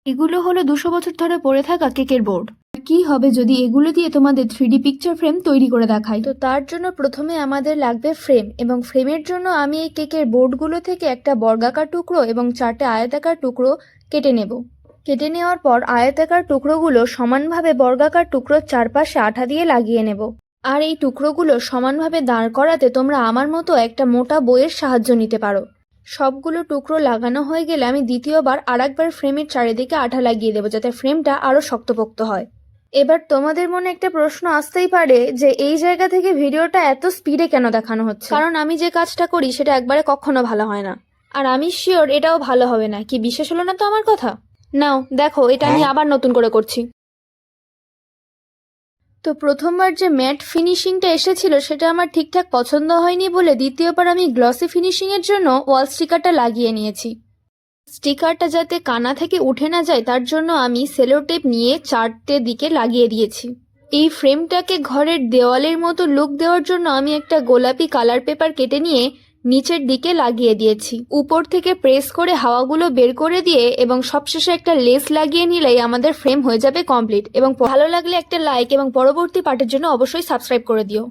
এগুলো হলো 200 বছর ধরে পড়ে থাকা কেকের বোর্ড। কি হবে যদি এগুলো দিয়ে তোমাদের 3D পিকচার ফ্রেম তৈরি করে দেখাই? তো তার জন্য প্রথমে আমাদের লাগবে ফ্রেম, এবং ফ্রেমের জন্য আমি এই কেকের বোর্ডগুলো থেকে একটা বর্গাকার টুকরো এবং 4টে আয়তাকার টুকরো কেটে নেব। কেটে নেওয়ার পর আয়তাকার টুকরোগুলো সমানভাবে বর্গাকার টুকরোর চারপাশে আঠা দিয়ে লাগিয়ে নেব। আর এই টুকরোগুলো সমানভাবে দাঁড় করাতে তোমরা আমার মতো একটা মোটা বইয়ের সাহায্য নিতে পারো। সবগুলো টুকরো লাগানো হয়ে গেলে আমি দ্বিতীয়বার আরেকবার ফ্রেমের চারিদিকে আঠা লাগিয়ে দেবো, যাতে ফ্রেমটা আরো শক্তপোক্ত হয়। এবার তোমাদের মনে একটা প্রশ্ন আসতেই পারে যে এই জায়গা থেকে ভিডিওটা এত স্পিডে কেন দেখানো হচ্ছে? কারণ আমি যে কাজটা করি সেটা একবারে কখনো ভালো হয় না, আর আমি শিওর এটাও ভালো হবে না। কি বিশ্বাস হলো না তো আমার কথা? নাও দেখো, এটা আমি আবার নতুন করে করছি। তো প্রথমবার যে ম্যাট ফিনিশিংটা এসেছিল সেটা আমার ঠিকঠাক পছন্দ হয়নি বলে দ্বিতীয়বার আমি গ্লসি ফিনিশিংয়ের জন্য ওয়াল স্টিকারটা লাগিয়ে নিয়েছি। স্টিকারটা যাতে কানা থেকে উঠে না যায় তার জন্য আমি সেলো টেপ নিয়ে 4টে দিকে লাগিয়ে দিয়েছি। এই ফ্রেমটাকে ঘরের দেওয়ালের মতো লুক দেওয়ার জন্য আমি একটা গোলাপি কালার পেপার কেটে নিয়ে নিচের দিকে লাগিয়ে দিয়েছি। উপর থেকে প্রেস করে হাওয়াগুলো বের করে দিয়ে এবং সবশেষে একটা লেস লাগিয়ে নিলেই আমাদের ফ্রেম হয়ে যাবে কমপ্লিট। এবং ভালো লাগলে একটা লাইক এবং পরবর্তী পার্টের জন্য অবশ্যই সাবস্ক্রাইব করে দিও।